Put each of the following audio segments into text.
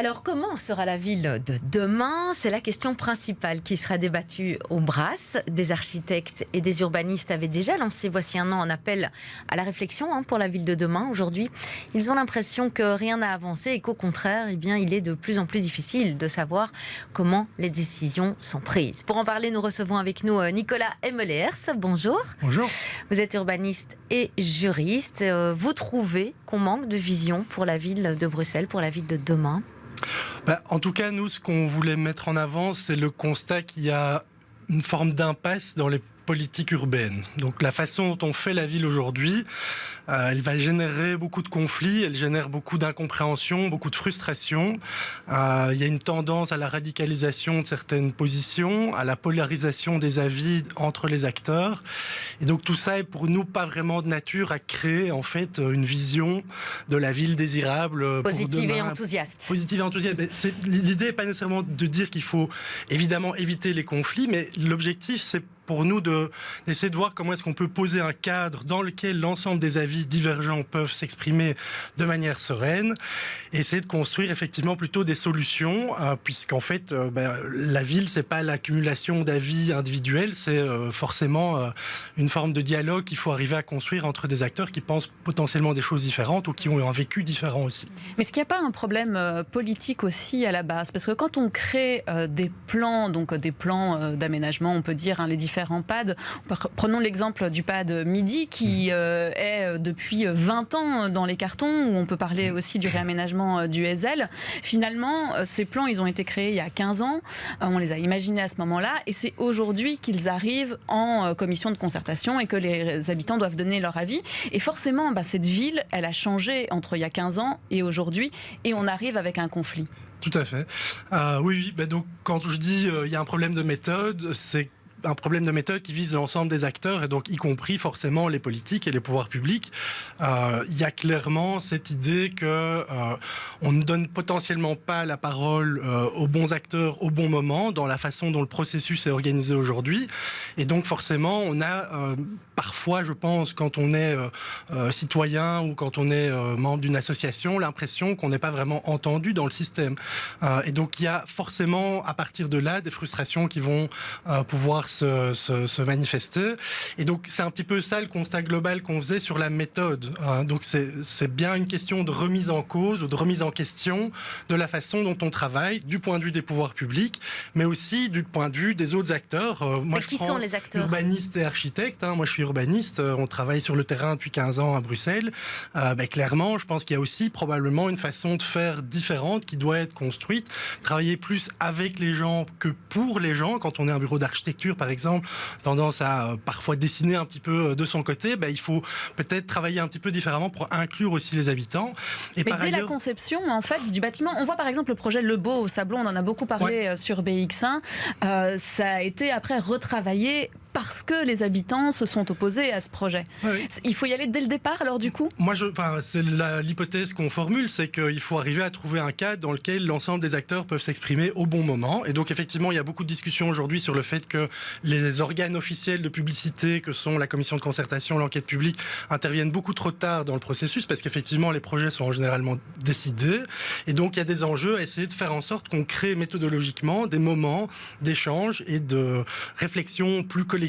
Alors, comment sera la ville de demain? C'est la question principale qui sera débattue au BRAS. Des architectes et des urbanistes avaient déjà lancé, voici un an, un appel à la réflexion pour la ville de demain. Aujourd'hui, ils ont l'impression que rien n'a avancé et qu'au contraire, il est de plus en plus difficile de savoir comment les décisions sont prises. Pour en parler, nous recevons avec nous Nicolas Emmelers. Bonjour. Bonjour. Vous êtes urbaniste et juriste. Vous trouvez qu'on manque de vision pour la ville de Bruxelles, pour la ville de demain? En tout cas, nous, ce qu'on voulait mettre en avant, c'est le constat qu'il y a une forme d'impasse dans les politiques urbaines. Donc la façon dont on fait la ville aujourd'hui, elle va générer beaucoup de conflits, elle génère beaucoup d'incompréhension, beaucoup de frustration. Il y a une tendance à la radicalisation de certaines positions, à la polarisation des avis entre les acteurs. Et donc tout ça est pour nous pas vraiment de nature à créer en fait une vision de la ville désirable. Positive et enthousiaste. Positive et enthousiaste. L'idée n'est pas nécessairement de dire qu'il faut évidemment éviter les conflits, mais l'objectif c'est pour nous d'essayer de voir comment est-ce qu'on peut poser un cadre dans lequel l'ensemble des avis divergents peuvent s'exprimer de manière sereine et essayer de construire effectivement plutôt des solutions, puisqu'en fait la ville c'est pas l'accumulation d'avis individuels, c'est forcément une forme de dialogue qu'il faut arriver à construire entre des acteurs qui pensent potentiellement des choses différentes ou qui ont un vécu différent aussi. Mais est-ce qu'il n'y a pas un problème politique aussi à la base? Parce que quand on crée des plans, donc des plans d'aménagement, on peut dire les différents PAD. Prenons l'exemple du PAD Midi qui est depuis 20 ans dans les cartons, où on peut parler aussi du réaménagement du Heysel. Finalement, ces plans, ils ont été créés il y a 15 ans. On les a imaginés à ce moment-là et c'est aujourd'hui qu'ils arrivent en commission de concertation et que les habitants doivent donner leur avis. Et forcément, cette ville, elle a changé entre il y a 15 ans et aujourd'hui et on arrive avec un conflit. Tout à fait. Oui. Donc, quand je dis il y a un problème de méthode, c'est un problème de méthode qui vise l'ensemble des acteurs et donc y compris forcément les politiques et les pouvoirs publics. Il y a clairement cette idée que on ne donne potentiellement pas la parole aux bons acteurs au bon moment dans la façon dont le processus est organisé aujourd'hui. Et donc forcément, on a parfois, je pense, quand on est citoyen ou quand on est membre d'une association, l'impression qu'on n'est pas vraiment entendu dans le système. Et donc il y a forcément à partir de là des frustrations qui vont pouvoir se manifester. Et donc, c'est un petit peu ça le constat global qu'on faisait sur la méthode. Donc, c'est bien une question de remise en cause ou de remise en question de la façon dont on travaille, du point de vue des pouvoirs publics, mais aussi du point de vue des autres acteurs. Moi, qui sont les acteurs? Urbanistes et architectes. Moi, je suis urbaniste. On travaille sur le terrain depuis 15 ans à Bruxelles. Clairement, je pense qu'il y a aussi probablement une façon de faire différente qui doit être construite. Travailler plus avec les gens que pour les gens. Quand on est un bureau d'architecture, par exemple, tendance à parfois dessiner un petit peu de son côté, il faut peut-être travailler un petit peu différemment pour inclure aussi les habitants. Et mais dès la conception, en fait, du bâtiment, on voit par exemple le projet Le Beau au Sablon, on en a beaucoup parlé sur BX1, ça a été après retravaillé parce que les habitants se sont opposés à ce projet. Oui. Il faut y aller dès le départ, alors du coup? Moi, c'est l'hypothèse qu'on formule, c'est qu'il faut arriver à trouver un cadre dans lequel l'ensemble des acteurs peuvent s'exprimer au bon moment. Et donc, effectivement, il y a beaucoup de discussions aujourd'hui sur le fait que les organes officiels de publicité, que sont la commission de concertation, l'enquête publique, interviennent beaucoup trop tard dans le processus, parce qu'effectivement, les projets sont généralement décidés. Et donc, il y a des enjeux à essayer de faire en sorte qu'on crée méthodologiquement des moments d'échange et de réflexion plus collective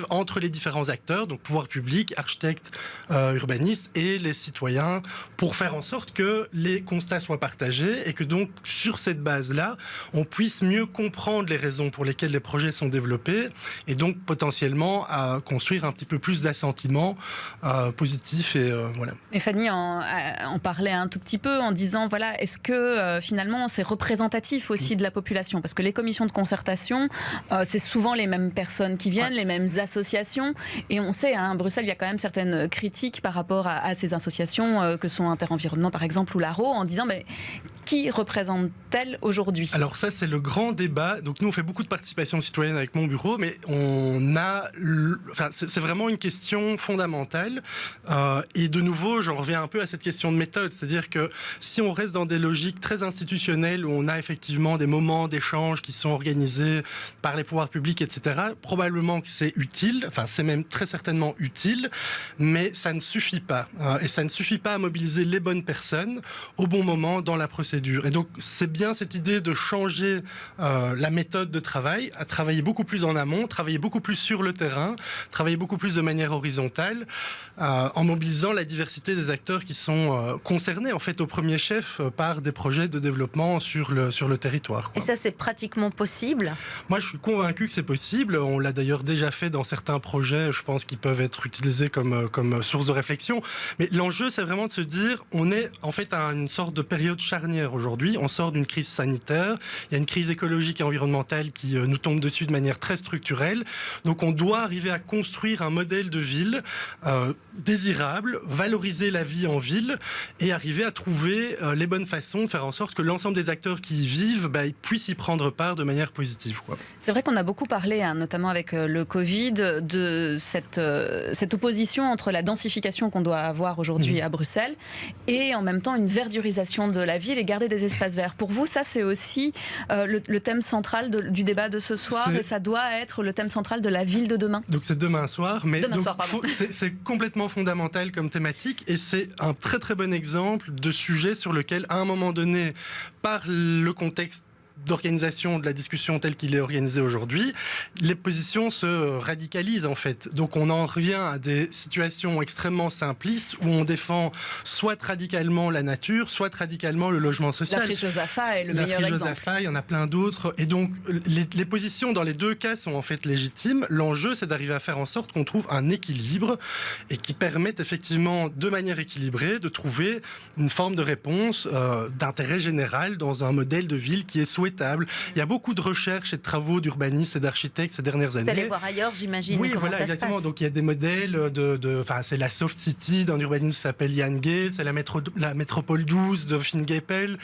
entre les différents acteurs, donc pouvoir public, architectes, urbanistes et les citoyens, pour faire en sorte que les constats soient partagés et que donc sur cette base-là, on puisse mieux comprendre les raisons pour lesquelles les projets sont développés et donc potentiellement à construire un petit peu plus d'assentiments positifs et voilà. Et Fanny en parlait un tout petit peu en disant est-ce que finalement c'est représentatif aussi de la population, parce que les commissions de concertation c'est souvent les mêmes personnes qui viennent, les mêmes associations, et on sait, à Bruxelles, il y a quand même certaines critiques par rapport à ces associations que sont Interenvironnement par exemple ou l'ARO, en disant qui représente-t-elle aujourd'hui? Alors ça, c'est le grand débat. Donc nous, on fait beaucoup de participation citoyenne avec mon bureau, mais c'est vraiment une question fondamentale. Et de nouveau, j'en reviens un peu à cette question de méthode. C'est-à-dire que si on reste dans des logiques très institutionnelles, où on a effectivement des moments d'échange qui sont organisés par les pouvoirs publics, etc., probablement que c'est utile, c'est même très certainement utile, mais ça ne suffit pas. Et ça ne suffit pas à mobiliser les bonnes personnes au bon moment dans la procédure. procédures. Et donc, c'est bien cette idée de changer la méthode de travail, à travailler beaucoup plus en amont, travailler beaucoup plus sur le terrain, travailler beaucoup plus de manière horizontale, en mobilisant la diversité des acteurs qui sont concernés, en fait, au premier chef, par des projets de développement sur le territoire, quoi. Et ça, c'est pratiquement possible? Moi, je suis convaincu que c'est possible. On l'a d'ailleurs déjà fait dans certains projets, je pense, qui peuvent être utilisés comme source de réflexion. Mais l'enjeu, c'est vraiment de se dire, on est en fait à une sorte de période charnière aujourd'hui. On sort d'une crise sanitaire, il y a une crise écologique et environnementale qui nous tombe dessus de manière très structurelle. Donc on doit arriver à construire un modèle de ville désirable, valoriser la vie en ville et arriver à trouver les bonnes façons de faire en sorte que l'ensemble des acteurs qui y vivent ils puissent y prendre part de manière positive, quoi. C'est vrai qu'on a beaucoup parlé, notamment avec le Covid, de cette opposition entre la densification qu'on doit avoir aujourd'hui à Bruxelles et en même temps une verdurisation de la ville et garder des espaces verts. Pour vous, ça c'est aussi le thème central du débat de ce soir et ça doit être le thème central de la ville de demain. Donc c'est demain soir, mais pardon. C'est complètement fondamental comme thématique et c'est un très très bon exemple de sujet sur lequel à un moment donné, par le contexte d'organisation de la discussion telle qu'il est organisé aujourd'hui, les positions se radicalisent en fait. Donc on en revient à des situations extrêmement simplistes où on défend soit radicalement la nature, soit radicalement le logement social. La friche aux AFA est le meilleur exemple. La friche aux AFA, il y en a plein d'autres. Et donc les positions dans les deux cas sont en fait légitimes. L'enjeu, c'est d'arriver à faire en sorte qu'on trouve un équilibre et qui permette effectivement de manière équilibrée de trouver une forme de réponse d'intérêt général dans un modèle de ville qui est souhaitable. Il y a beaucoup de recherches et de travaux d'urbanistes et d'architectes ces dernières années. Vous allez voir ailleurs, j'imagine, oui, comment voilà, ça exactement. se passe. Donc il y a des modèles c'est la Soft City d'un urbanisme qui s'appelle Jan Gehl, c'est la métropole 12 de Fingeppel,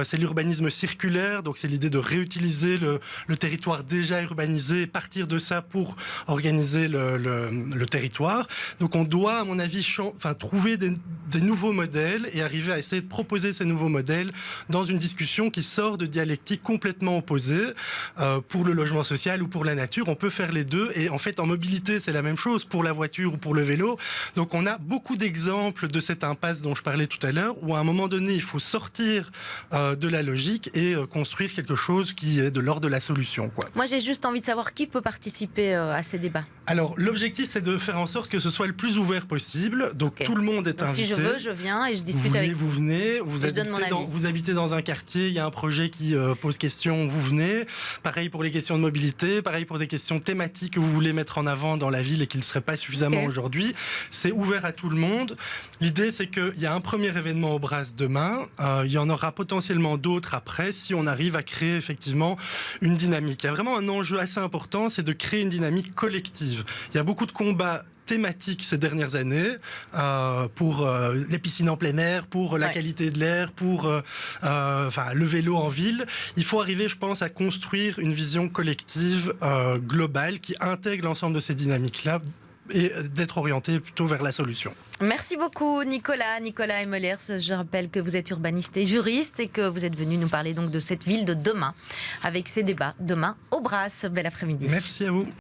c'est l'urbanisme circulaire, donc c'est l'idée de réutiliser le territoire déjà urbanisé et partir de ça pour organiser le territoire. Donc on doit, à mon avis, trouver des nouveaux modèles et arriver à essayer de proposer ces nouveaux modèles dans une discussion qui sort de dialectiques complètement opposées. Pour le logement social ou pour la nature, on peut faire les deux. Et en fait, en mobilité, c'est la même chose pour la voiture ou pour le vélo. Donc on a beaucoup d'exemples de cette impasse dont je parlais tout à l'heure, où à un moment donné, il faut sortir de la logique et construire quelque chose qui est de l'ordre de la solution, quoi. Moi, j'ai juste envie de savoir qui peut participer à ces débats. Alors, l'objectif, c'est de faire en sorte que ce soit le plus ouvert possible. Donc, tout le monde est invité. Si je veux, je viens et je discute avec vous. Vous venez, vous habitez dans un quartier, il y a un projet qui pose question, vous venez. Pareil pour les questions de mobilité, pareil pour des questions thématiques que vous voulez mettre en avant dans la ville et qui ne seraient pas suffisamment aujourd'hui. C'est ouvert à tout le monde. L'idée, c'est qu'il y a un premier événement au Brass demain. Il y en aura potentiellement d'autres après si on arrive à créer effectivement une dynamique. Il y a vraiment un enjeu assez important, c'est de créer une dynamique collective. Il y a beaucoup de combats thématiques ces dernières années pour les piscines en plein air, pour la qualité de l'air, pour le vélo en ville. Il faut arriver, je pense, à construire une vision collective globale qui intègre l'ensemble de ces dynamiques-là et d'être orienté plutôt vers la solution. Merci beaucoup Nicolas Emelers. Je rappelle que vous êtes urbaniste et juriste et que vous êtes venu nous parler donc de cette ville de demain avec ces débats demain au Brass. Bel après-midi. Merci à vous.